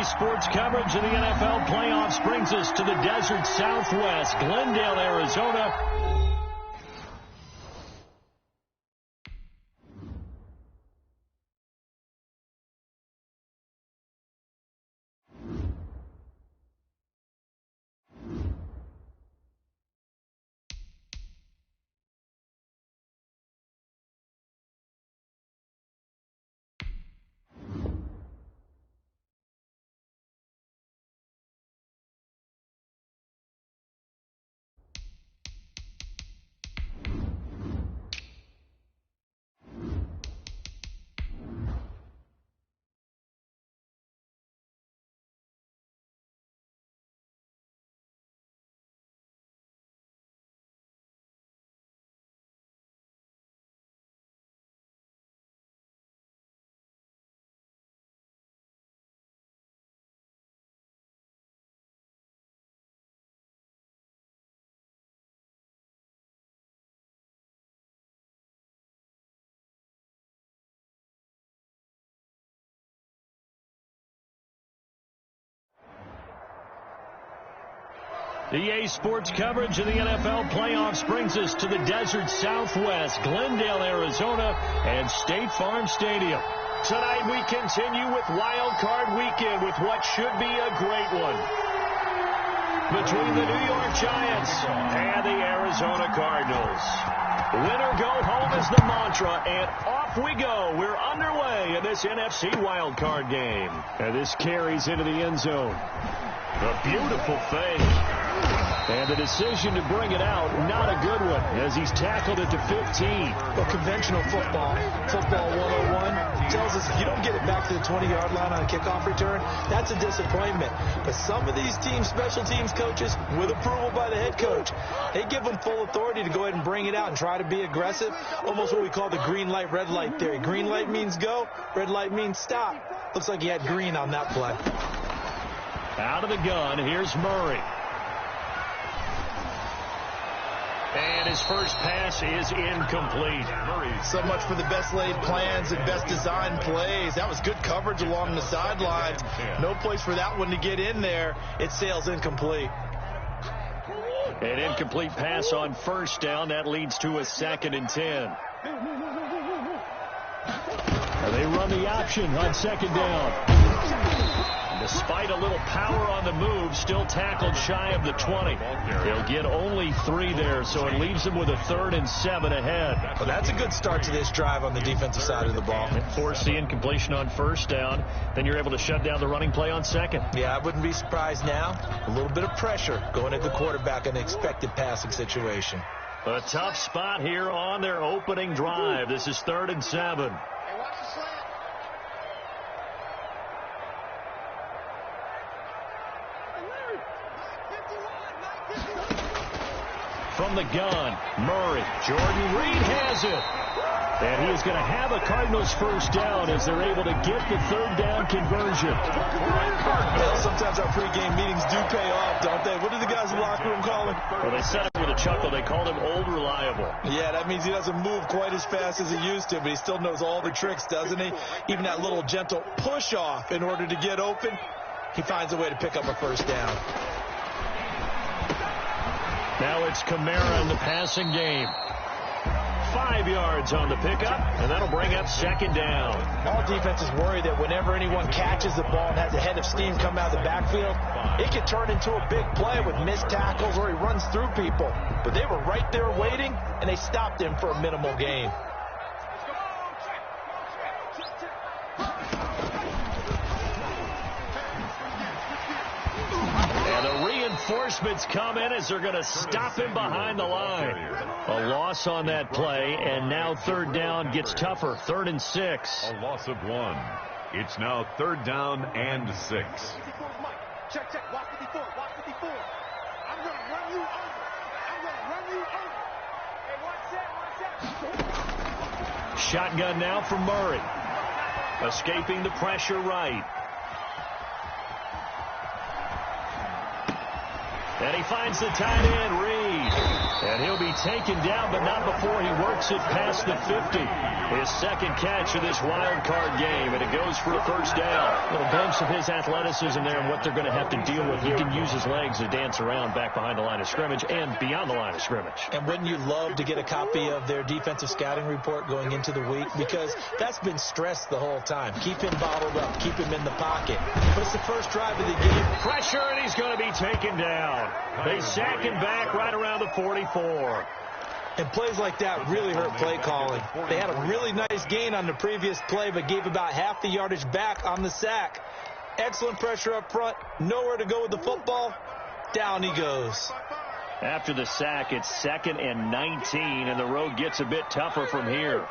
EA Sports coverage of the NFL playoffs brings us to the desert Southwest, Glendale, Arizona. EA Sports coverage of the NFL playoffs brings us to the desert Southwest, Glendale, Arizona, and State Farm Stadium. Tonight we continue with Wild Card Weekend with what should be a great one between the New York Giants and the Arizona Cardinals. Win or go home is the mantra, and off we go. We're underway in this NFC Wild Card game. And this carries into the end zone. A beautiful fake. And the decision to bring it out, not a good one, as he's tackled it to 15. Well, conventional football 101, tells us if you don't get it back to the 20-yard line on a kickoff return, that's a disappointment. But some of these teams, special teams coaches, with approval by the head coach, they give them full authority to go ahead and bring it out and try to be aggressive, almost what we call the green light, red light theory. Green light means go, red light means stop. Looks like he had green on that play. Out of the gun, here's Murray. And his first pass is incomplete. So much for the best laid plans and best designed plays. That was good coverage along the sidelines. No place for that one to get in there. It sails incomplete. An incomplete pass on first down. That leads to a 2nd and 10. They run the option on 2nd down. Despite a little power on the move, still tackled shy of the 20. He'll get only 3 there, so it leaves him with a 3rd and 7 ahead. Well, that's a good start to this drive on the defensive side of the ball. Force the incompletion on first down. Then you're able to shut down the running play on 2nd. Yeah, I wouldn't be surprised now. A little bit of pressure going at the quarterback in an expected passing situation. A tough spot here on their opening drive. This is 3rd and 7. From the gun, Murray. Jordan Reed has it. And he is going to have a Cardinals first down as they're able to get the 3rd down conversion. Well, sometimes our pregame meetings do pay off, don't they? What do the guys in the locker room call him? Well, they said it with a chuckle. They called him Old Reliable. Yeah, that means he doesn't move quite as fast as he used to, but he still knows all the tricks, doesn't he? Even that little gentle push-off in order to get open, he finds a way to pick up a first down. Now it's Kamara in the passing game. 5 yards on the pickup, and that'll bring up 2nd down. All defenses worry that whenever anyone catches the ball and has a head of steam come out of the backfield, it can turn into a big play with missed tackles or he runs through people. But they were right there waiting, and they stopped him for a minimal gain. Reinforcements come in as they're going to stop him behind the line. A loss on that play, and now 3rd down gets tougher. 3rd and 6. A loss of 1. It's now 3rd down and 6. Check, watch 54, watch 54. I'm going to run you over. Hey, watch that. Shotgun now from Murray. Escaping the pressure right. And he finds the tight end, Reed. And he'll be taken down, but not before he works it past the 50. His second catch of this wild card game, and it goes for a first down. A little glimpse of his athleticism there and what they're going to have to deal with. He can use his legs to dance around back behind the line of scrimmage and beyond the line of scrimmage. And wouldn't you love to get a copy of their defensive scouting report going into the week? Because that's been stressed the whole time. Keep him bottled up. Keep him in the pocket. But it's the first drive of the game. Pressure, and he's going to be taken down. They sack him back right around the 44. And plays like that really hurt play calling. They had a really nice gain on the previous play, but gave about half the yardage back on the sack. Excellent pressure up front. Nowhere to go with the football. Down he goes. After the sack, it's 2nd and 19, and the road gets a bit tougher from here.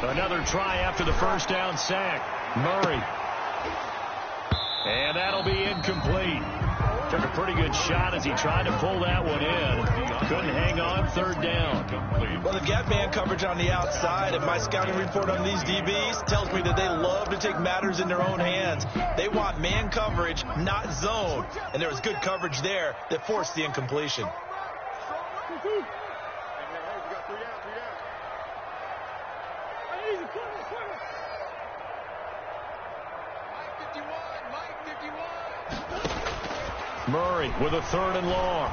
Another try after the first down sack. Murray. And that'll be incomplete. Took a pretty good shot as he tried to pull that one in. Couldn't hang on, 3rd down. Well, they've got man coverage on the outside, and my scouting report on these DBs tells me that they love to take matters in their own hands. They want man coverage, not zone. And there was good coverage there that forced the incompletion. Murray with a 3rd and long.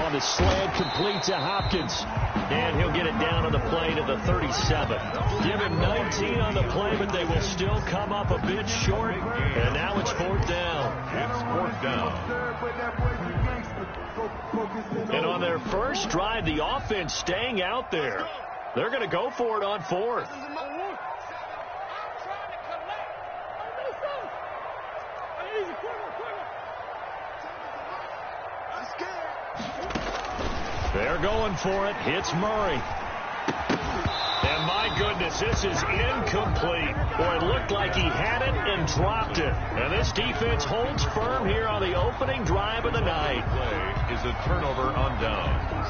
On the slant, complete to Hopkins. And he'll get it down on the play to the 37. Give him 19 on the play, but they will still come up a bit short. And now it's 4th down. It's 4th down. And on their first drive, the offense staying out there. They're going to go for it on 4th. They're going for it. Hits Murray. And my goodness, this is incomplete. Boy, it looked like he had it and dropped it. And this defense holds firm here on the opening drive of the night. Play is a turnover on downs.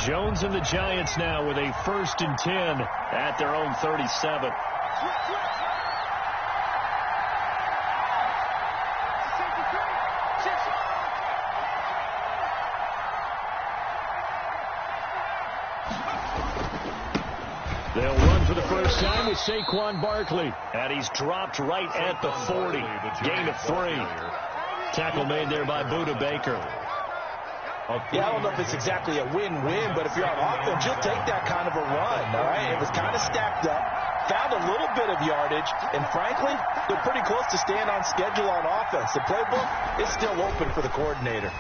Jones and the Giants now with a 1st and 10 at their own 37. They'll run for the first time with Saquon Barkley. And he's dropped right at the 40. Gain of 3. Tackle made there by Budda Baker. Yeah, I don't know if it's exactly a win-win, but if you're on offense, you'll take that kind of a run, all right? It was kind of stacked up, found a little bit of yardage, and frankly, they're pretty close to staying on schedule on offense. The playbook is still open for the coordinator.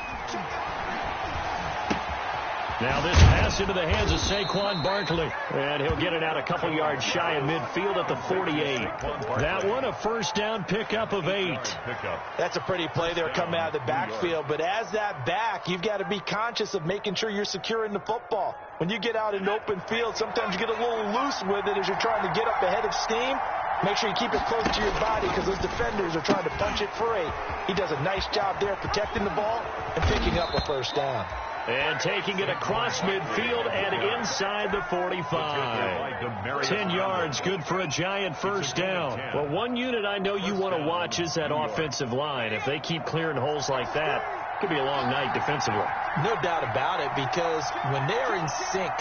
Now this pass into the hands of Saquon Barkley. And he'll get it out a couple yards shy of midfield at the 48. That one, a first down pickup of 8. That's a pretty play there coming out of the backfield. But as that back, you've got to be conscious of making sure you're securing the football. When you get out in open field, sometimes you get a little loose with it as you're trying to get up ahead of steam. Make sure you keep it close to your body because those defenders are trying to punch it free. He does a nice job there protecting the ball and picking up a first down. And taking it across midfield and inside the 45. 10 yards, good for a Giant first down. Well, one unit I know you want to watch is that offensive line. If they keep clearing holes like that, it could be a long night defensively. No doubt about it, because when they're in sync,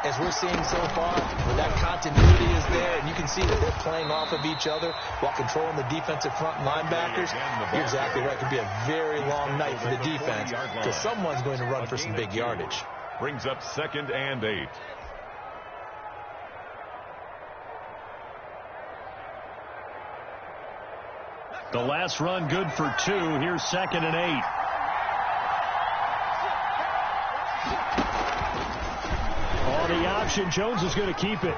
as we're seeing so far, when that continuity is there, and you can see that they're playing off of each other while controlling the defensive front linebackers, you're exactly right. It could be a very long night for the defense because someone's going to run for some big yardage. Brings up 2nd and 8. The last run good for 2. Here's 2nd and 8. On the option, Jones is going to keep it.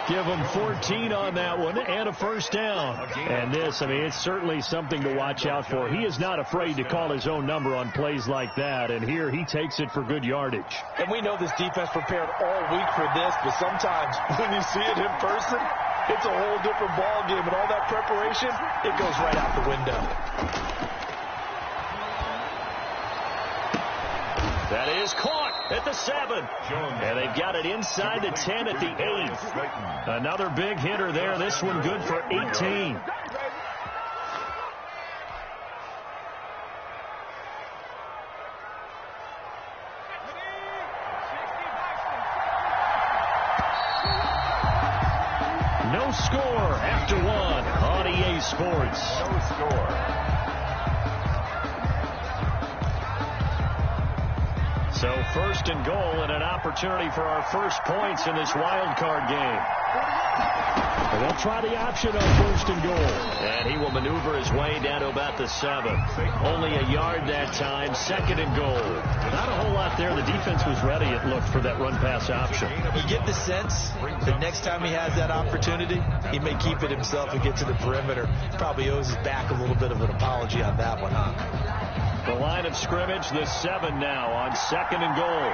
Give him 14 on that one and a first down. And this, I mean, it's certainly something to watch out for. He is not afraid to call his own number on plays like that. And here he takes it for good yardage. And we know this defense prepared all week for this, but sometimes when you see it in person, it's a whole different ball game. And all that preparation, it goes right out the window. is caught at the 7. And they've got it inside the 10 at the 8. Another big hitter there. This one good for 18. No score after 1 on EA Sports. No score. So first and goal and an opportunity for our first points in this wild card game. And they'll try the option on first and goal. And he will maneuver his way down to about the 7. Only a yard that time. Second and goal. Not a whole lot there. The defense was ready, it looked, for that run-pass option. You get the sense that next time he has that opportunity, he may keep it himself and get to the perimeter. Probably owes his back a little bit of an apology on that one, huh? The line of scrimmage, the 7 now on second and goal.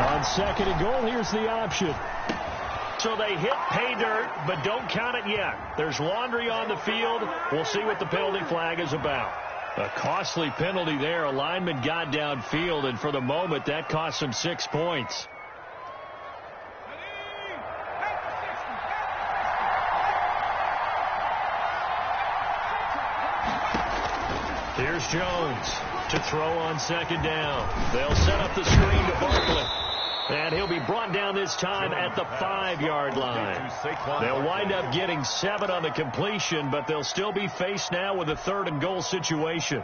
On second and goal, here's the option. So they hit pay dirt, but don't count it yet. There's laundry on the field. We'll see what the penalty flag is about. A costly penalty there. A lineman got downfield, and for the moment, that cost him 6 points. Here's Jones to throw on second down. They'll set up the screen to Barkley. And he'll be brought down this time at the 5-yard line. They'll wind up getting 7 on the completion, but they'll still be faced now with a third and goal situation.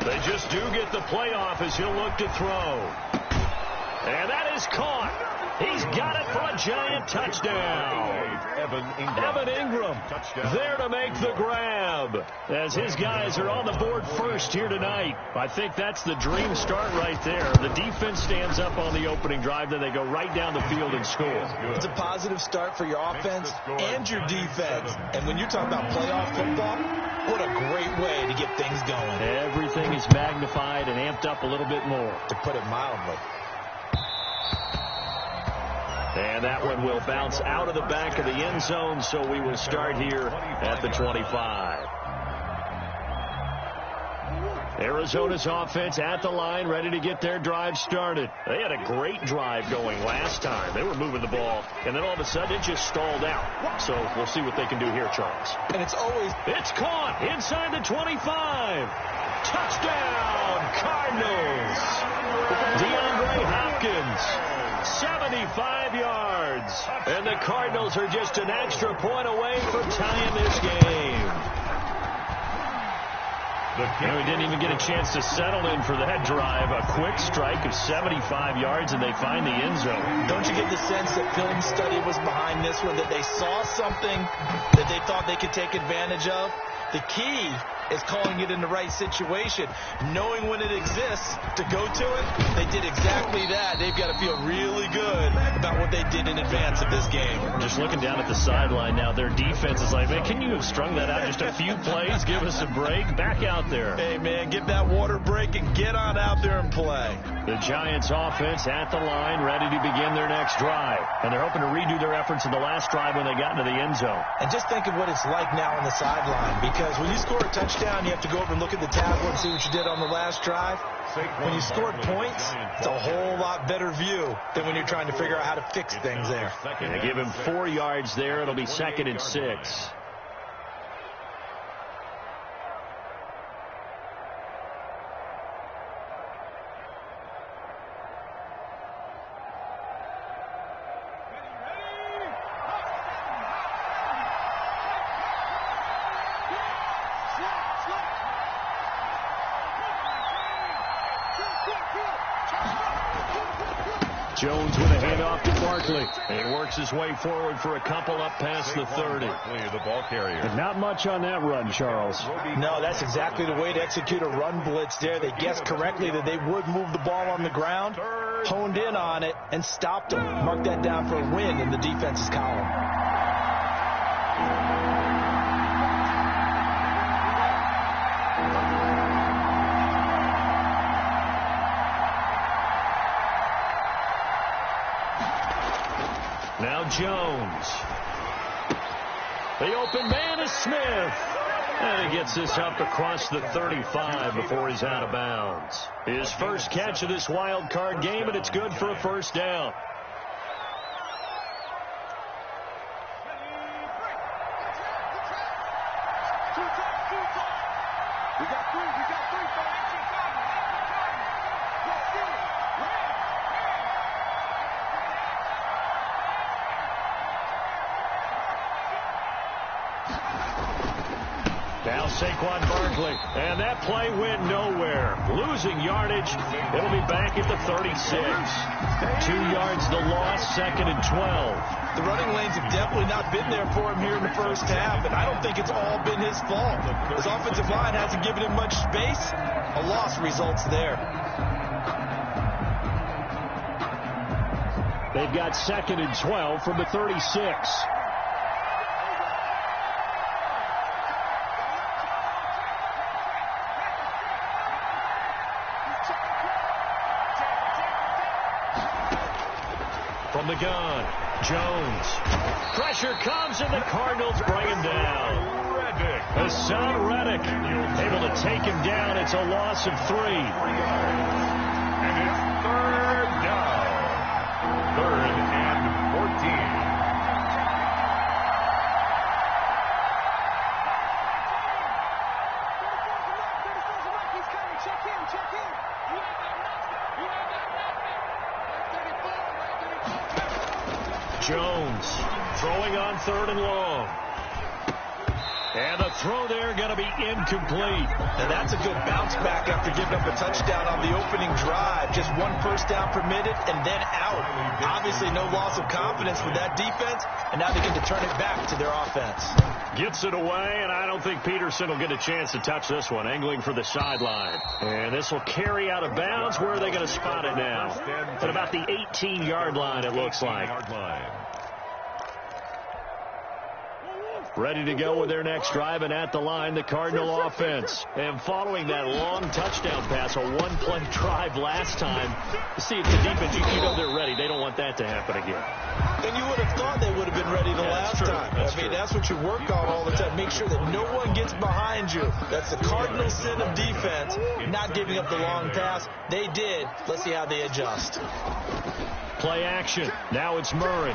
They just do get the playoff as he'll look to throw. And that is caught. He's got it for a giant touchdown. Evan Ingram there to make the grab as his guys are on the board first here tonight. I think that's the dream start right there. The defense stands up on the opening drive, then they go right down the field and score. It's a positive start for your offense and your defense. And when you're talking about playoff football, what a great way to get things going. Everything is magnified and amped up a little bit more, to put it mildly. And that one will bounce out of the back of the end zone, so we will start here at the 25. Arizona's offense at the line, ready to get their drive started. They had a great drive going last time. They were moving the ball, and then all of a sudden it just stalled out. So we'll see what they can do here, Charles. And it's caught inside the 25. Touchdown, Cardinals. DeAndre Hopkins. 75 yards. And the Cardinals are just an extra point away from tying this game. And we didn't even get a chance to settle in for that drive. A quick strike of 75 yards, and they find the end zone. Don't you get the sense that film study was behind this one, that they saw something that they thought they could take advantage of? The key is calling it in the right situation, knowing when it exists to go to it. They did exactly that. They've got to feel really good about what they did in advance of this game. Just looking down at the sideline now, their defense is like, man, can you have strung that out just a few plays? Give us a break. Back out there. Hey, man, give that water break and get on out there and play. The Giants offense at the line, ready to begin their next drive. And they're hoping to redo their efforts in the last drive when they got into the end zone. And just think of what it's like now on the sideline, because when you score a touchdown, you have to go over and look at the tablet and see what you did on the last drive. When you scored points, it's a whole lot better view than when you're trying to figure out how to fix things there. And they give him 4 yards there. It'll be 2nd and 6. Jones with a handoff to Barkley. He works his way forward for a couple up past the 30. The ball carrier. And not much on that run, Charles. No, that's exactly the way to execute a run blitz there. They guessed correctly that they would move the ball on the ground, honed in on it, and stopped them. Mark that down for a win in the defense's column. Now Jones. The open man is Smith. And he gets this up across the 35 before he's out of bounds. His first catch of this wild card game, and it's good for a first down. Now Saquon Barkley, and that play went nowhere. Losing yardage, it'll be back at the 36. 2 yards the loss, 2nd and 12. The running lanes have definitely not been there for him here in the first half, and I don't think it's all been his fault. His offensive line hasn't given him much space. A loss results there. They've got 2nd and 12 from the 36. From the gun, Jones. Pressure comes, and the Cardinals bring him down. Hassan Reddick able to take him down. It's a loss of 3. And it's 3rd down. 3rd and 14. Jones throwing on 3rd and long. And the throw there going to be incomplete. Now that's a good bounce back after giving up a touchdown on the opening drive. Just 1 first down permitted and then out. Obviously no loss of confidence with that defense, and now they get to turn it back to their offense. Gets it away, and I don't think Peterson will get a chance to touch this one. Angling for the sideline. And this will carry out of bounds. Where are they going to spot it now? At about the 18-yard line, it looks like. Ready to go with their next drive, and at the line, the Cardinal offense. And following that long touchdown pass, a 1-play drive last time, see if the defense, you know they're ready. They don't want that to happen again. And you would have thought they would have been ready the last time. I mean, that's what you work on all the time. Make sure that no one gets behind you. That's the cardinal sin of defense, not giving up the long pass. They did. Let's see how they adjust. Play action. Now it's Murray.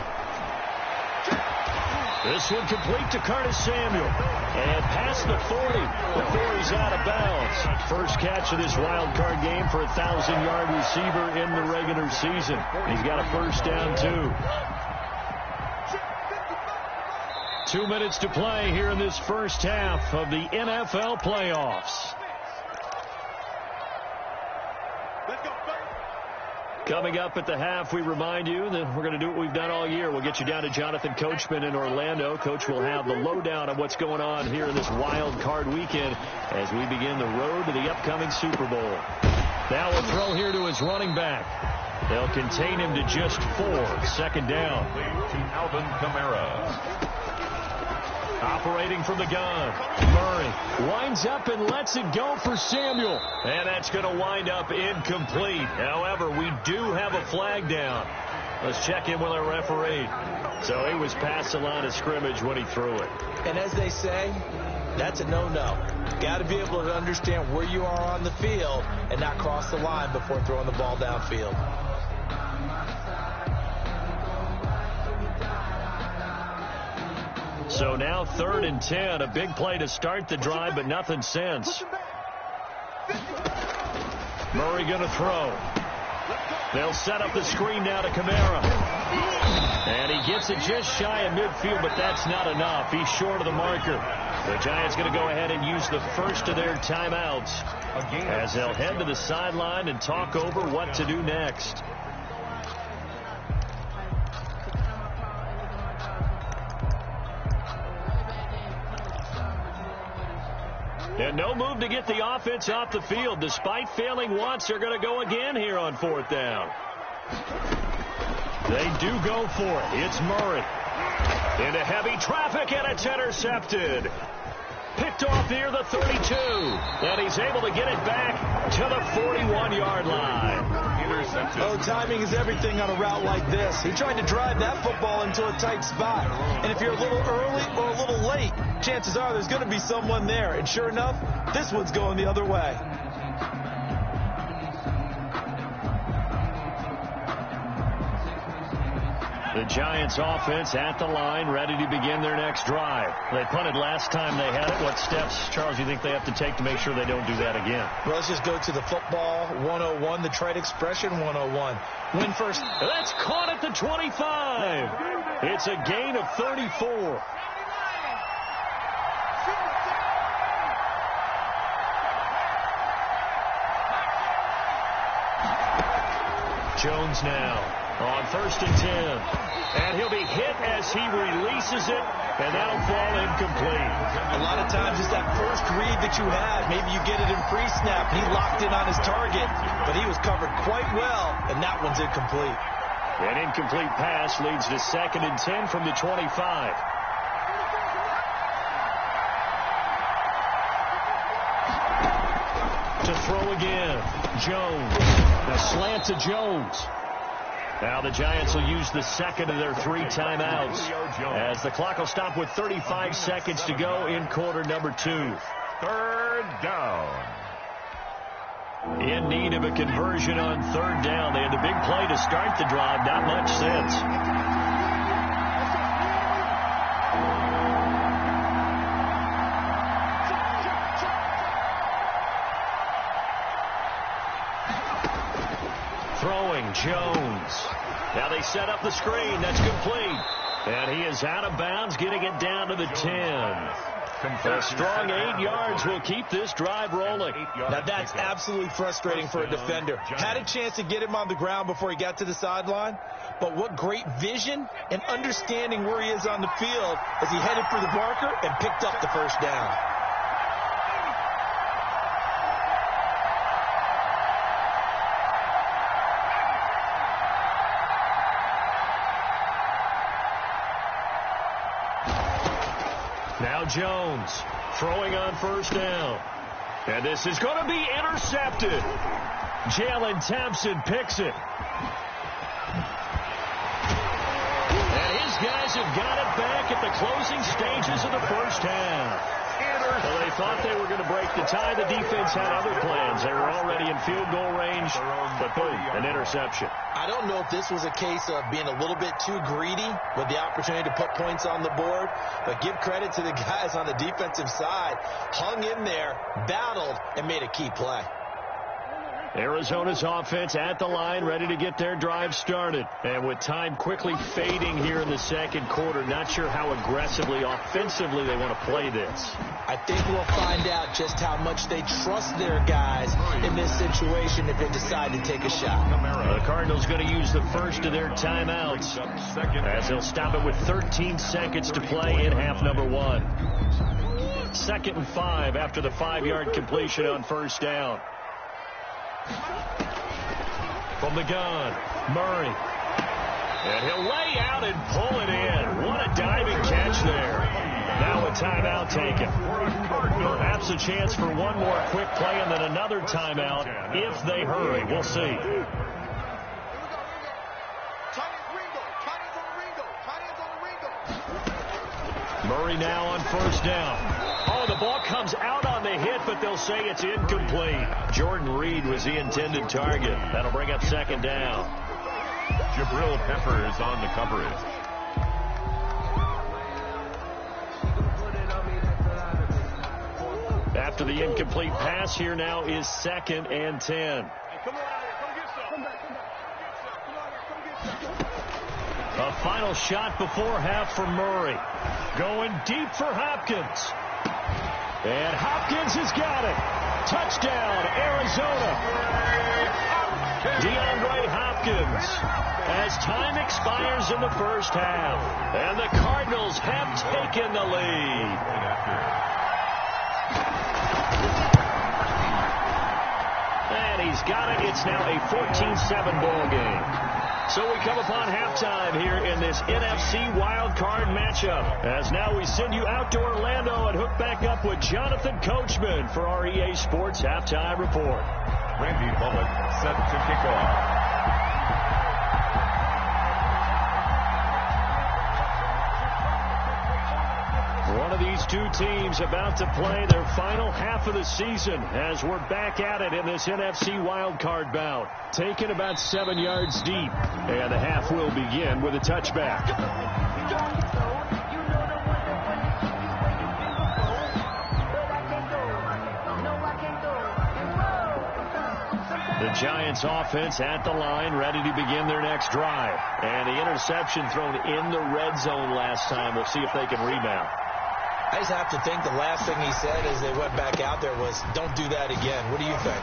This one complete to Curtis Samuel. And past the 40 before he's out of bounds. First catch of this wild card game for a 1,000-yard receiver in the regular season. He's got a first down, too. 2 minutes to play here in this first half of the NFL playoffs. Coming up at the half, we remind you that we're going to do what we've done all year. We'll get you down to Jonathan Coachman in Orlando. Coach will have the lowdown of what's going on here in this wild card weekend as we begin the road to the upcoming Super Bowl. Now a throw here to his running back. They'll contain him to just 4. 2nd down. To Alvin Kamara. Operating from the gun. Murray winds up and lets it go for Samuel. And that's going to wind up incomplete. However, we do have a flag down. Let's check in with our referee. So he was past the line of scrimmage when he threw it. And as they say, that's a no-no. Got to be able to understand where you are on the field and not cross the line before throwing the ball downfield. So now 3rd and 10, a big play to start the drive, but nothing since. Murray going to throw. They'll set up the screen now to Kamara. And he gets it just shy of midfield, but that's not enough. He's short of the marker. The Giants going to go ahead and use the first of their timeouts as they'll head to the sideline and talk over what to do next. And no move to get the offense off the field. Despite failing once, they're going to go again here on 4th down. They do go for it. It's Murray. Into heavy traffic, and it's intercepted. Picked off near the 32. And he's able to get it back to the 41-yard line. Intercepted. Oh, timing is everything on a route like this. He tried to drive that football into a tight spot. And if you're a little early or a little late, chances are there's going to be someone there. And sure enough, this one's going the other way. The Giants offense at the line, ready to begin their next drive. They punted last time they had it. What steps, Charles, do you think they have to take to make sure they don't do that again? Well, let's just go to the football 101, the trade expression 101. Win first. That's caught at the 25. It's a gain of 34. Jones now on 1st and 10. And he'll be hit as he releases it, and that'll fall incomplete. A lot of times it's that first read that you have. Maybe you get it in pre-snap. He locked in on his target, but he was covered quite well, and that one's incomplete. An incomplete pass leads to 2nd and 10 from the 25. To throw again. Jones. The slant to Jones. Now the Giants will use the second of their 3 timeouts as the clock will stop with 35 seconds to go in quarter number 2. 3rd down. In need of a conversion on 3rd down. They had the big play to start the drive. Not much since. Throwing Jones. Now they set up the screen. That's complete. And he is out of bounds, getting it down to the 10. A strong 8 yards will keep this drive rolling. Now that's absolutely frustrating for a defender. Had a chance to get him on the ground before he got to the sideline, but what great vision and understanding where he is on the field as he headed for the marker and picked up the 1st down. Now Jones throwing on 1st down. And this is going to be intercepted. Jalen Thompson picks it. And his guys have got it back at the closing stages of the 1st half. Well, they thought they were going to break the tie. The defense had other plans. They were already in field goal range, but boom, an interception. I don't know if this was a case of being a little bit too greedy with the opportunity to put points on the board, but give credit to the guys on the defensive side. Hung in there, battled, and made a key play. Arizona's offense at the line, ready to get their drive started. And with time quickly fading here in the 2nd quarter, not sure how aggressively, offensively they want to play this. I think we'll find out just how much they trust their guys in this situation if they decide to take a shot. The Cardinals going to use the first of their timeouts as they'll stop it with 13 seconds to play in half number 1. 2nd and 5 after the 5-yard completion on 1st down. From the gun, Murray. And he'll lay out and pull it in. What a diving catch there. Now a timeout taken. Perhaps a chance for one more quick play and then another timeout if they hurry. We'll see. Murray now on 1st down. Oh, the ball comes out on the hit, but they'll say it's incomplete. Jordan Reed was the intended target. That'll bring up 2nd down. Jabril Peppers on the coverage. After the incomplete pass, here now is 2nd and 10. A final shot before half for Murray. Going deep for Hopkins. And Hopkins has got it. Touchdown, Arizona. DeAndre Hopkins as time expires in the 1st half. And the Cardinals have taken the lead. and he's got it. It's now a 14-7 ball game. So we come upon halftime here in this NFC wildcard matchup. As now we send you out to Orlando and hook back up with Jonathan Coachman for our EA Sports Halftime Report. Randy Bullock set to kick off. One of these two teams about to play their final half of the season as we're back at it in this NFC wildcard bout. Taken about 7 yards deep, and the half will begin with a touchback. The Giants offense at the line, ready to begin their next drive. And the interception thrown in the red zone last time. We'll see if they can rebound. I just have to think the last thing he said as they went back out there was, don't do that again. What do you think?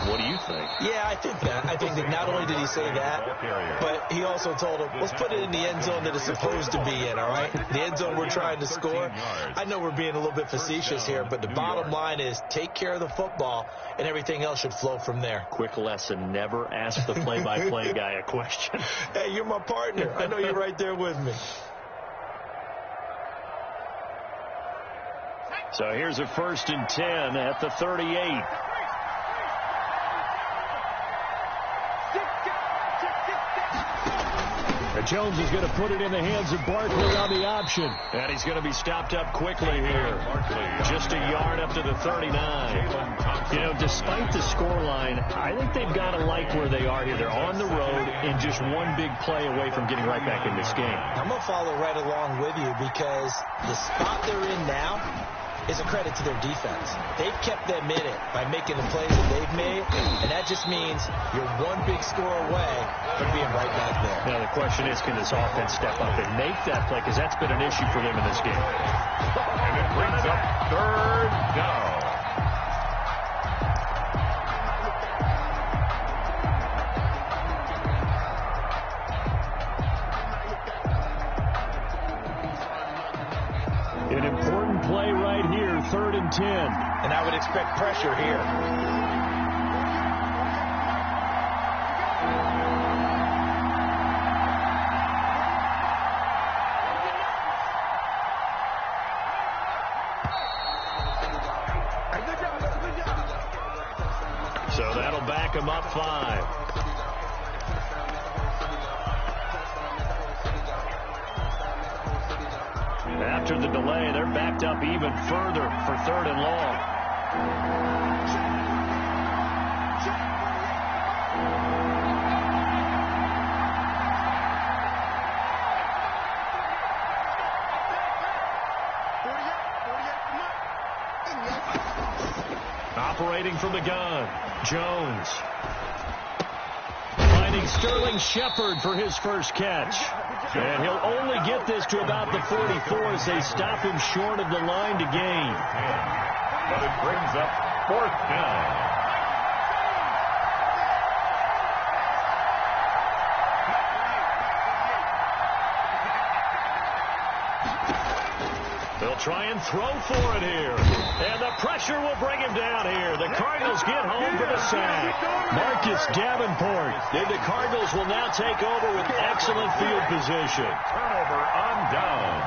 What do you think? Yeah, I think that. I think that not only did he say that, but he also told him, let's put it in the end zone that it's supposed to be in, all right? The end zone we're trying to score. I know we're being a little bit facetious here, but the bottom line is take care of the football, and everything else should flow from there. Quick lesson, never ask the play-by-play guy a question. Hey, you're my partner. I know you're right there with me. So here's a 1st and 10 at the 38. Jones is going to put it in the hands of Barkley on the option. And he's going to be stopped up quickly here. Just a yard up to the 39. You know, despite the scoreline, I think they've got to like where they are here. They're on the road and just one big play away from getting right back in this game. I'm going to follow right along with you because the spot they're in now is a credit to their defense. They've kept them in it by making the plays that they've made, and that just means you're one big score away from being right back there. Now, the question is, can this offense step up and make that play? Because that's been an issue for them in this game. And it brings up 3rd down. An important play right here, 3rd and 10. And I would expect pressure here. So that'll back him up 5. After the delay, they're backed up even further for 3rd and long. Operating from the gun, Jones. Finding Sterling Shepard for his first catch. And he'll only get this to about the 44 as they stop him short of the line to gain. But it brings up 4th down. They'll try and throw for it here. And the pressure will bring him down here. The Cardinals get home for the sack. Marcus Davenport. And the Cardinals will now take over with excellent field position. Turnover on downs.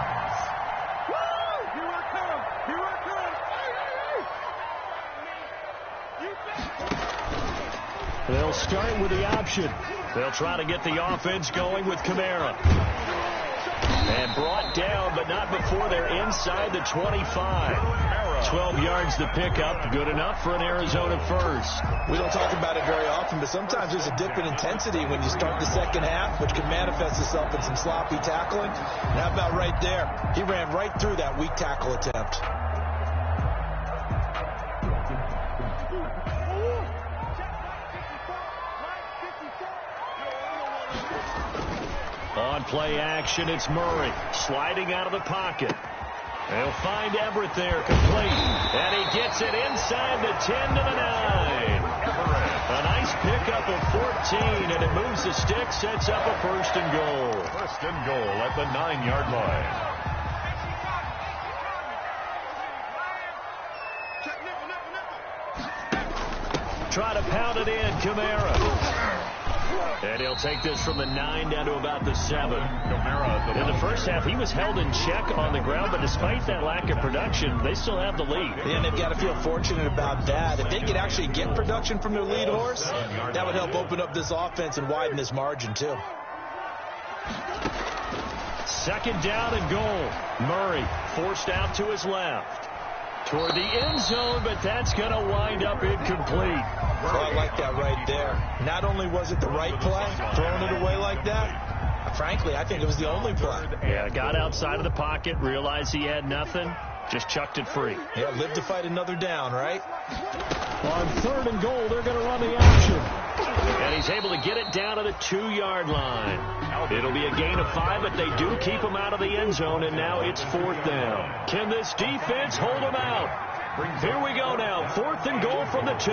They'll start with the option. They'll try to get the offense going with Kamara. And brought down, but not before they're inside the 25. 12 yards to pick up. Good enough for an Arizona first. We don't talk about it very often, but sometimes there's a dip in intensity when you start the second half, which can manifest itself in some sloppy tackling. And how about right there? He ran right through that weak tackle attempt. On play action, it's Murray sliding out of the pocket. They'll find Everett there, complete. And he gets it inside the 10 to the 9. A nice pickup of 14, and it moves the stick, sets up a 1st and goal. 1st and goal at the 9-yard line. try to pound it in. Kamara. And he'll take this from the 9 down to about the 7. In the first half, he was held in check on the ground, but despite that lack of production, they still have the lead. And they've got to feel fortunate about that. If they could actually get production from their lead horse, that would help open up this offense and widen this margin, too. Second down and goal. Murray forced out to his left. Toward the end zone, but that's going to wind up incomplete. So I like that right there. Not only was it the right play, throwing it away like that, frankly, I think it was the only play. Yeah, got outside of the pocket, realized he had nothing, just chucked it free. Yeah, live to fight another down, right? On 3rd and goal, they're going to run the action. And he's able to get it down to the 2-yard line. It'll be a gain of 5, but they do keep him out of the end zone, and now it's 4th down. Can this defense hold him out? Here we go now. 4th and goal from the 2.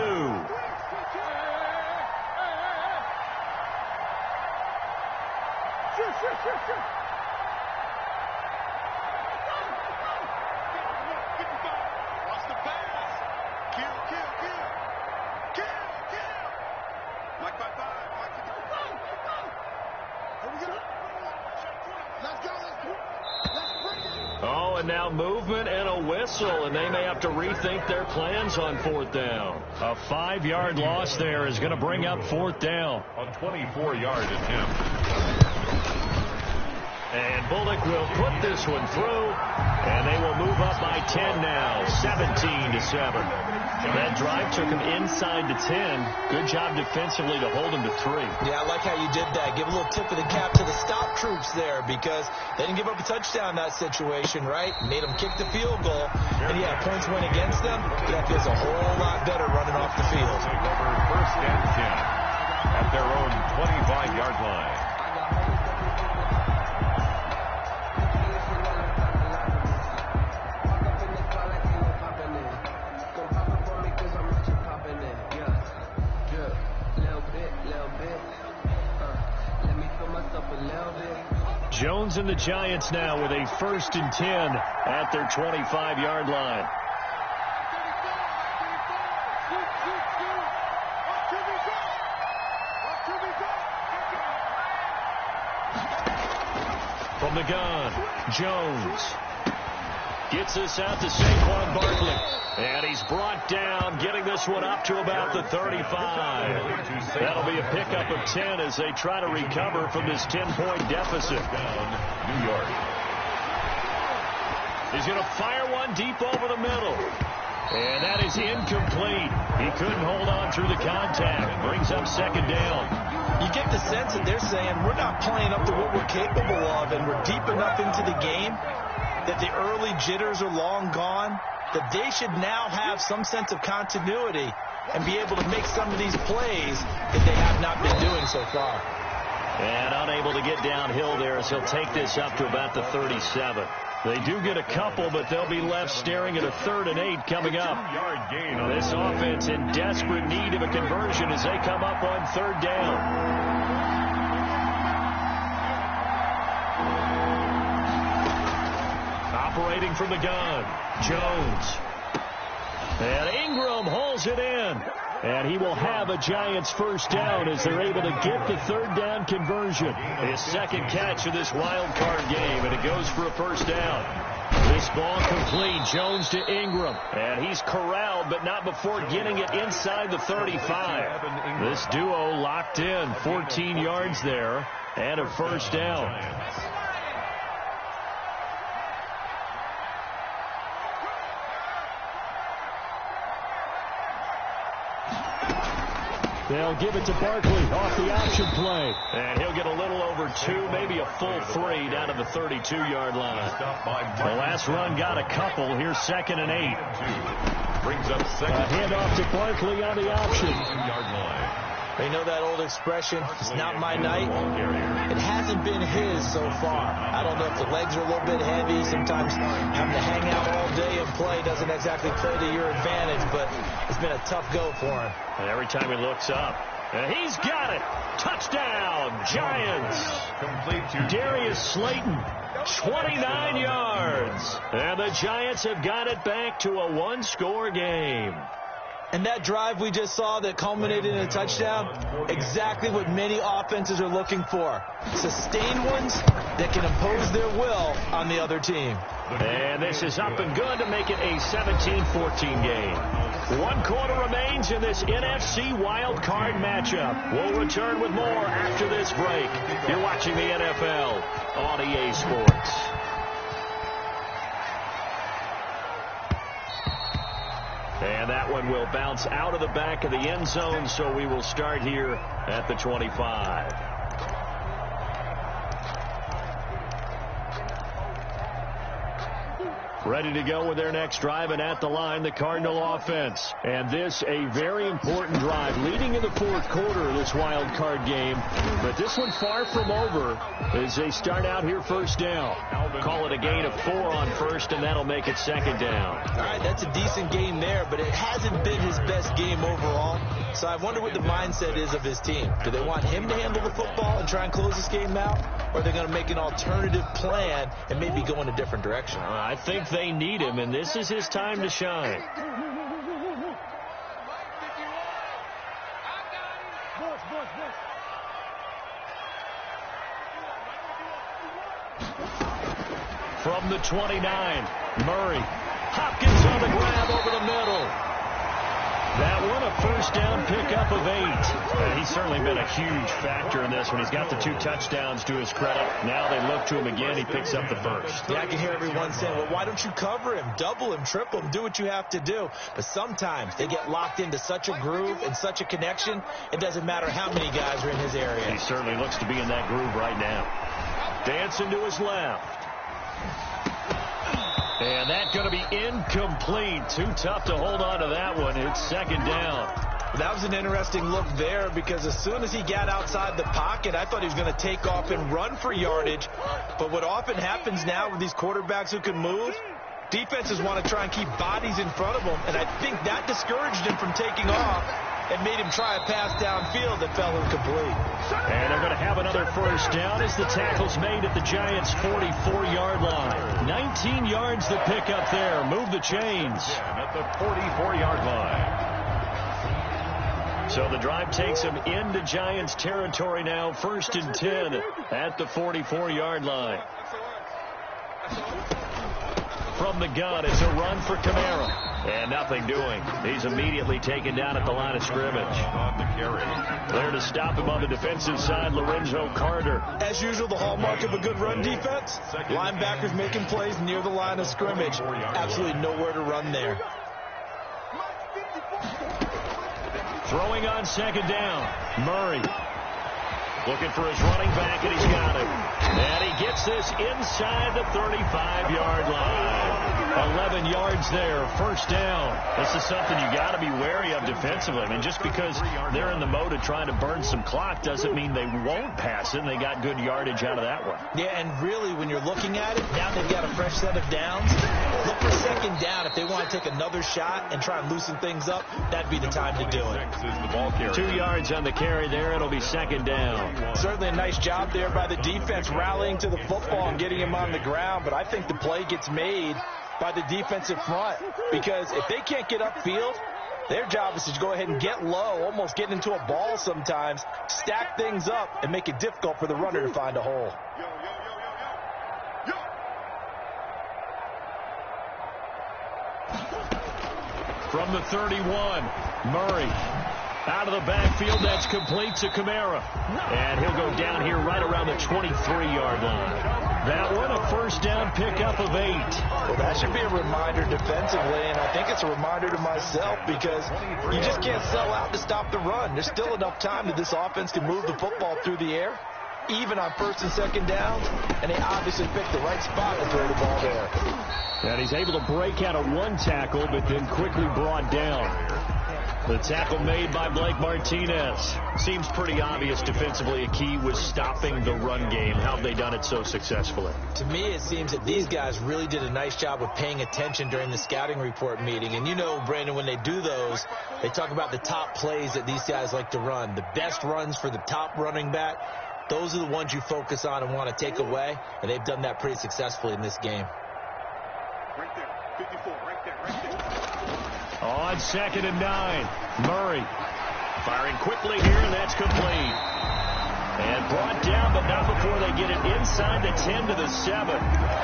Oh, and now movement and a whistle, and they may have to rethink their plans on 4th down. A 5-yard loss there is going to bring up 4th down. On 24-yard attempt. And Bullock will put this one through, and they will move up by 10 now, 17-7. That drive took him inside the 10. Good job defensively to hold him to 3. Yeah, I like how you did that. Give a little tip of the cap to the stop troops there because they didn't give up a touchdown in that situation, right? Made them kick the field goal. And, yeah, points went against them. That feels a whole lot better running off the field. Take over 1st and 10 at their own 25-yard line. Jones and the Giants now with a 1st and 10 at their 25-yard line. From the gun, Jones gets this out to Saquon Barkley. And he's brought down, getting this one up to about the 35. That'll be a pickup of 10 as they try to recover from this 10-point deficit. New York. He's going to fire one deep over the middle. And that is incomplete. He couldn't hold on through the contact. Brings up 2nd down. You get the sense that they're saying we're not playing up to what we're capable of, and we're deep enough into the game that the early jitters are long gone, that they should now have some sense of continuity and be able to make some of these plays that they have not been doing so far. And unable to get downhill there as he'll take this up to about the 37. They do get a couple, but they'll be left staring at a 3rd and 8 coming up. This offense in desperate need of a conversion as they come up on 3rd down. Operating from the gun, Jones. And Ingram holds it in. And he will have a Giants 1st down as they're able to get the 3rd down conversion. His 2nd catch of this wild card game, and it goes for a 1st down. This ball complete, Jones to Ingram. And he's corralled, but not before getting it inside the 35. This duo locked in, 14 yards there, and a 1st down. They'll give it to Barkley off the option play. And he'll get a little over 2, maybe a full 3 down to the 32-yard line. The last run got a couple. Here's 2nd and 8. Brings up 2nd. A handoff to Barkley on the option. You know that old expression, it's not my night? It hasn't been his so far. I don't know if the legs are a little bit heavy. Sometimes having to hang out all day and play doesn't exactly play to your advantage, but it's been a tough go for him. And every time he looks up, and he's got it. Touchdown, Giants. Complete to Darius Slayton, 29 yards. And the Giants have got it back to a 1-score game. And that drive we just saw that culminated in a touchdown, exactly what many offenses are looking for. Sustained ones that can impose their will on the other team. And this is up and good to make it a 17-14 game. 1 quarter remains in this NFC wild card matchup. We'll return with more after this break. You're watching the NFL on EA Sports. And that one will bounce out of the back of the end zone, so we will start here at the 25. Ready to go with their next drive, and at the line, the Cardinal offense. And this, a very important drive leading in the fourth quarter of this wild card game. But this one far from over as they start out here first down. Call it a gain of 4 on first, and that'll make it second down. All right, that's a decent game there, but it hasn't been his best game overall. So I wonder what the mindset is of his team. Do they want him to handle the football and try and close this game out? Or are they going to make an alternative plan and maybe go in a different direction? I think they need him, and this is his time to shine. From the 29, Murray. Hopkins on the grab over the middle. That one a first down pickup of 8. He's certainly been a huge factor in this one. He's got the 2 touchdowns to his credit. Now they look to him again. He picks up the first. Yeah, I can hear everyone saying, well, why don't you cover him, double him, triple him, do what you have to do. But sometimes they get locked into such a groove and such a connection, it doesn't matter how many guys are in his area. He certainly looks to be in that groove right now. Dancing to his left. And that's going to be incomplete. Too tough to hold on to that one. It's second down. That was an interesting look there because as soon as he got outside the pocket, I thought he was going to take off and run for yardage. But what often happens now with these quarterbacks who can move, defenses want to try and keep bodies in front of them. And I think that discouraged him from taking off and made him try a pass downfield that fell incomplete. And they're going to have another first down as the tackle's made at the Giants' 44-yard line. 19 yards to pick up there. Move the chains. At the 44-yard line. So the drive takes him into Giants territory now. 1st and 10 at the 44-yard line. From the gun, it's a run for Kamara. And nothing doing. He's immediately taken down at the line of scrimmage. On the carry. There to stop him on the defensive side, Lorenzo Carter. As usual, the hallmark of a good run defense, linebackers making plays near the line of scrimmage. Absolutely nowhere to run there. Throwing on second down, Murray. Looking for his running back, and he's got him. And he gets this inside the 35-yard line. 11 yards there, first down. This is something you got to be wary of defensively. I mean, just because they're in the mode of trying to burn some clock doesn't mean they won't pass it, and they got good yardage out of that one. Yeah, and really, when you're looking at it, now they've got a fresh set of downs. Look for second down. If they want to take another shot and try and loosen things up, that'd be the time to do it. 2 yards on the carry there. It'll be second down. Certainly a nice job there by the defense rallying to the football and getting him on the ground, but I think the play gets made by the defensive front because if they can't get upfield, their job is to go ahead and get low, almost get into a ball sometimes, stack things up, and make it difficult for the runner to find a hole. From the 31, Murray. Out of the backfield, that's complete to Kamara. And he'll go down here right around the 23-yard line. That one, a first down pickup of 8. Well, that should be a reminder defensively, and I think it's a reminder to myself because you just can't sell out to stop the run. There's still enough time that this offense can move the football through the air, even on first and second downs, and they obviously picked the right spot to throw the ball there. And he's able to break out of one tackle, but then quickly brought down. The tackle made by Blake Martinez. Seems pretty obvious defensively a key was stopping the run game. How have they done it so successfully? To me, it seems that these guys really did a nice job of paying attention during the scouting report meeting. And you know, Brandon, when they do those, they talk about the top plays that these guys like to run. The best runs for the top running back. Those are the ones you focus on and want to take away. And they've done that pretty successfully in this game. Right there, 54, right there, right there. On 2nd and 9, Murray firing quickly here, and that's complete. And brought down, but not before they get it inside the 10 to the 7.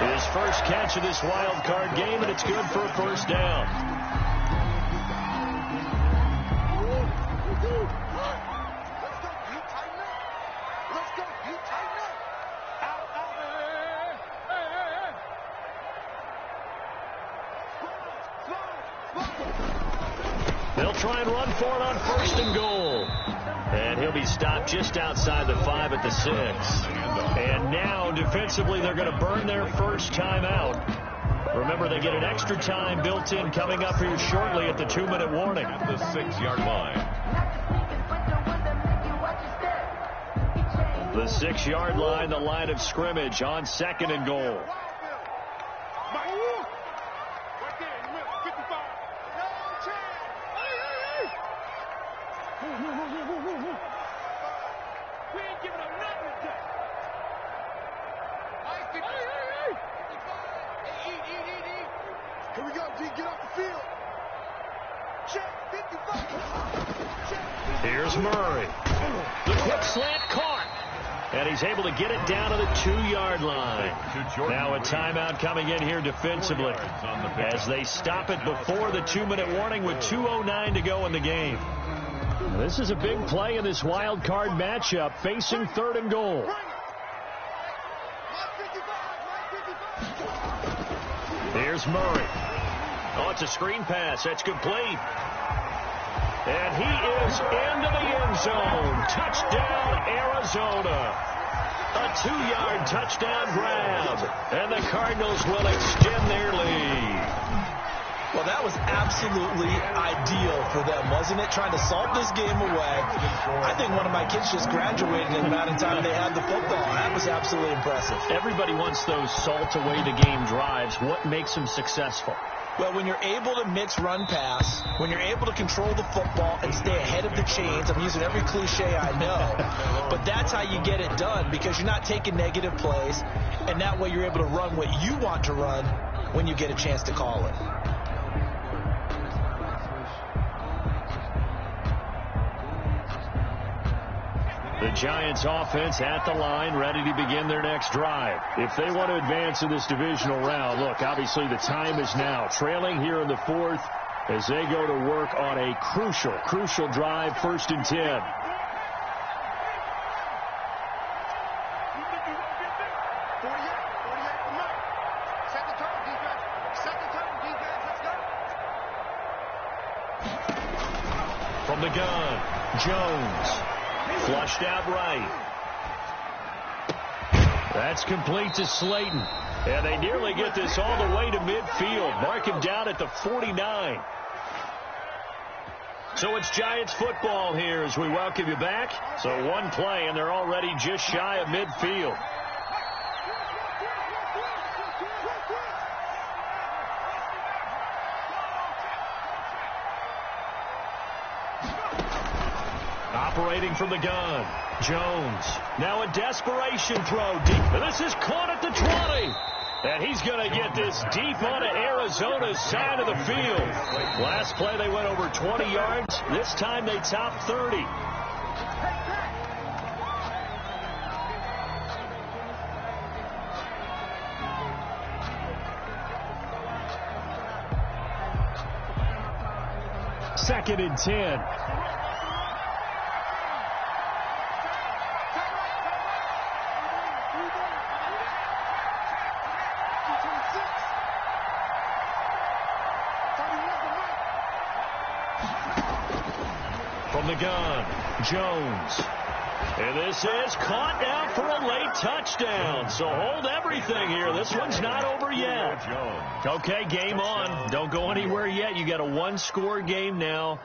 His first catch of this wild card game, and it's good for a first down. They'll try and run for it on 1st and goal. And he'll be stopped just outside the 5 at the 6. And now, defensively, they're going to burn their first time out. Remember, they get an extra time built in coming up here shortly at the 2-minute warning. At the 6-yard line. The 6-yard line, the line of scrimmage on 2nd and goal. Here we go, D. Get off the field. Check, 55. Check. Here's Murray. The quick slant caught. And he's able to get it down to the 2-yard line. Now a timeout coming in here defensively as they stop it before the 2-minute warning with 2:09 to go in the game. This is a big play in this wild card matchup facing 3rd and goal. Here's Murray. Oh, it's a screen pass. That's complete. And he is into the end zone. Touchdown, Arizona. A 2-yard touchdown grab. And the Cardinals will extend their lead. Well, that was absolutely ideal for them, wasn't it? Trying to salt this game away. I think one of my kids just graduated in the amount of time they had the football. That was absolutely impressive. Everybody wants those salt away the game drives. What makes them successful? Well, when you're able to mix run pass, when you're able to control the football and stay ahead of the chains, I'm using every cliche I know, but that's how you get it done because you're not taking negative plays, and that way you're able to run what you want to run when you get a chance to call it. The Giants offense at the line, ready to begin their next drive. If they want to advance in this divisional round, look, obviously the time is now. Trailing here in the 4th as they go to work on a crucial drive, 1st and 10. From the gun, Jones. Flushed out right. That's complete to Slayton. And they nearly get this all the way to midfield. Mark him down at the 49. So it's Giants football here as we welcome you back. So one play, and they're already just shy of midfield. Operating from the gun, Jones. Now a desperation throw deep. This is caught at the 20. And he's going to get this deep onto Arizona's side of the field. Last play they went over 20 yards. This time they topped 30. Second and 10. From the gun, Jones. And this is caught down for a late touchdown. So hold everything here. This one's not over yet. Okay, game on. Don't go anywhere yet. You got a 1-score game now.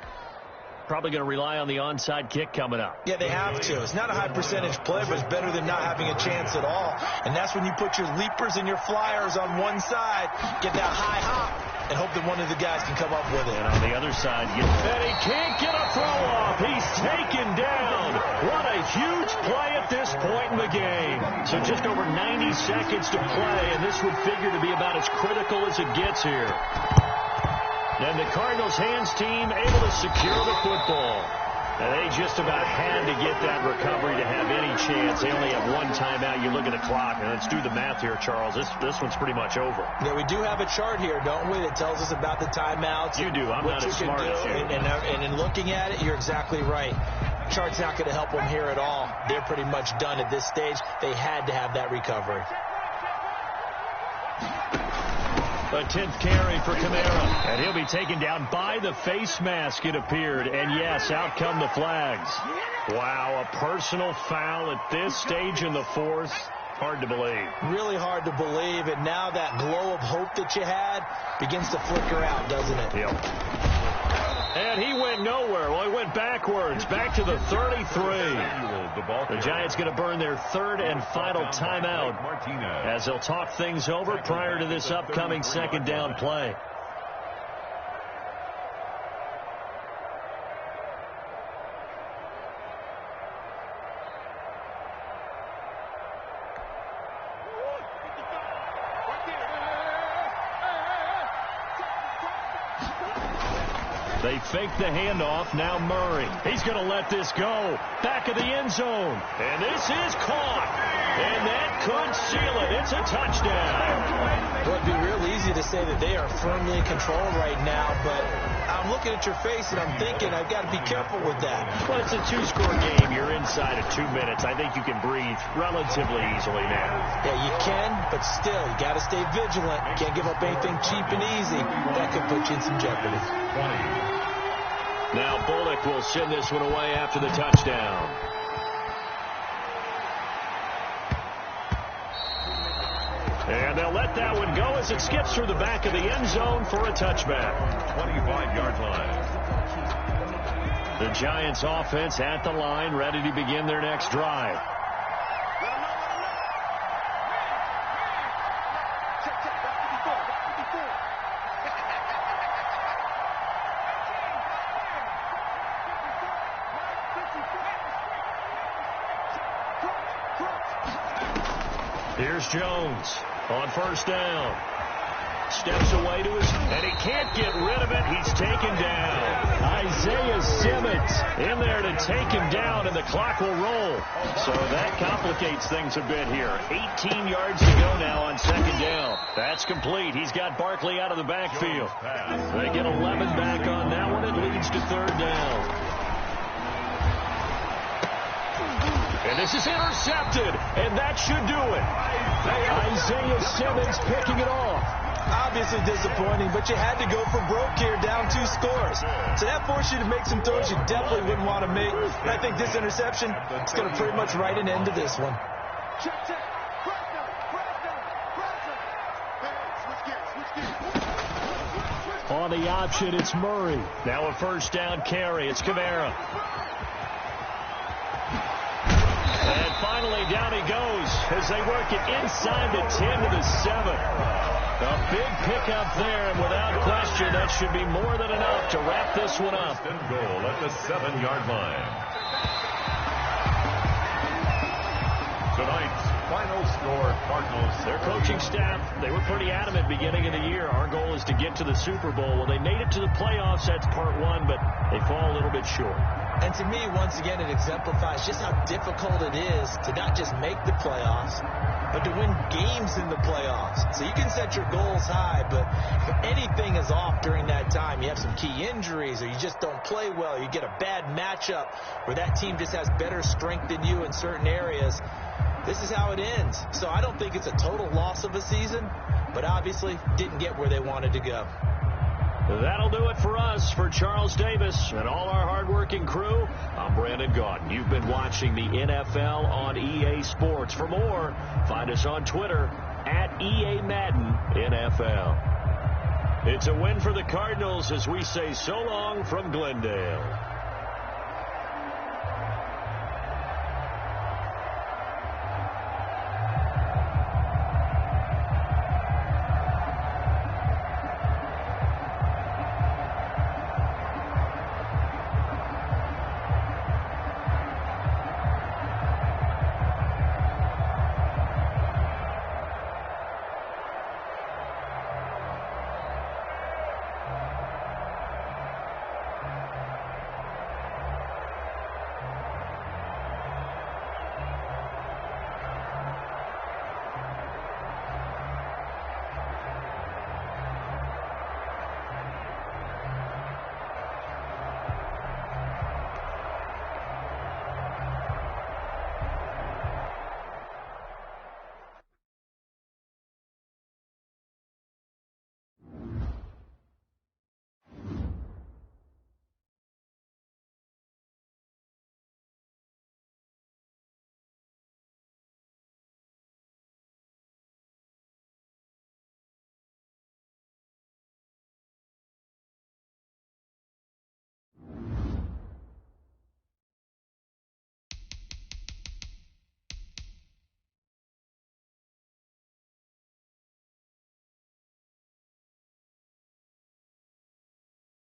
Probably going to rely on the onside kick coming up. Yeah, they have to. It's not a high percentage play, but it's better than not having a chance at all. And that's when you put your leapers and your flyers on one side, get that high hop, and hope that one of the guys can come up with it. And on the other side, and he can't get a throw off. He's taken down. What a huge play at this point in the game. So just over 90 seconds to play, and this would figure to be about as critical as it gets here. And the Cardinals hands team able to secure the football. And they just about had to get that recovery to have any chance. They only have one timeout. You look at the clock, and let's do the math here, Charles. This one's pretty much over. Yeah, we do have a chart here, don't we, that tells us about the timeouts. You do. I'm not as smart as you. And in looking at it, you're exactly right. Chart's not going to help them here at all. They're pretty much done at this stage. They had to have that recovery. A 10th carry for Kamara. And he'll be taken down by the face mask, it appeared. And, yes, out come the flags. Wow, a personal foul at this stage in the fourth. Hard to believe. Really hard to believe. And now that glow of hope that you had begins to flicker out, doesn't it? Yep. And he went nowhere. Well, he went backwards, back to the 33. The Giants going to burn their third and final timeout as they'll talk things over prior to this upcoming second down play. They fake the handoff. Now Murray. He's going to let this go. Back of the end zone. And this is caught. And that could seal it. It's a touchdown. Well, it'd be real easy to say that they are firmly in control right now, but I'm looking at your face and I'm thinking I've got to be careful with that. Well, it's a two-score game. You're inside of 2 minutes. I think you can breathe relatively easily now. Yeah, you can, but still, you got to stay vigilant. You can't give up anything cheap and easy. That could put you in some jeopardy. 20. Now Bullock will send this one away after the touchdown. And they'll let that one go as it skips through the back of the end zone for a touchback. 25-yard line. The Giants offense at the line, ready to begin their next drive. Here's Jones on first down. Steps away to his, and he can't get rid of it. He's taken down. Isaiah Simmons in there to take him down, and the clock will roll. So that complicates things a bit here. 18 yards to go now on second down. That's complete. He's got Barkley out of the backfield. They get 11 back on that one. It leads to third down. And this is intercepted, and that should do it. Isaiah Simmons picking it off. Obviously disappointing, but you had to go for broke here, down 2 scores. So that forced you to make some throws you definitely wouldn't want to make. And I think this interception is going to pretty much write an end to this one. On the option, it's Murray. Now a first down carry. It's Kamara. And finally, down he goes as they work it inside the 10 to the 7. A big pickup there, and without question, that should be more than enough to wrap this one up. And goal at the 7-yard line. Tonight's final score, Cardinals. Their coaching staff, they were pretty adamant beginning of the year. Our goal is to get to the Super Bowl. Well, they made it to the playoffs. That's part one, but they fall a little bit short. And to me, once again, it exemplifies just how difficult it is to not just make the playoffs, but to win games in the playoffs. So you can set your goals high, but if anything is off during that time, you have some key injuries, or you just don't play well, you get a bad matchup where that team just has better strength than you in certain areas, this is how it ends. So I don't think it's a total loss of a season, but obviously didn't get where they wanted to go. That'll do it for us. For Charles Davis and all our hardworking crew, I'm Brandon Gaudin. You've been watching the NFL on EA Sports. For more, find us on Twitter at EA Madden NFL. It's a win for the Cardinals as we say so long from Glendale.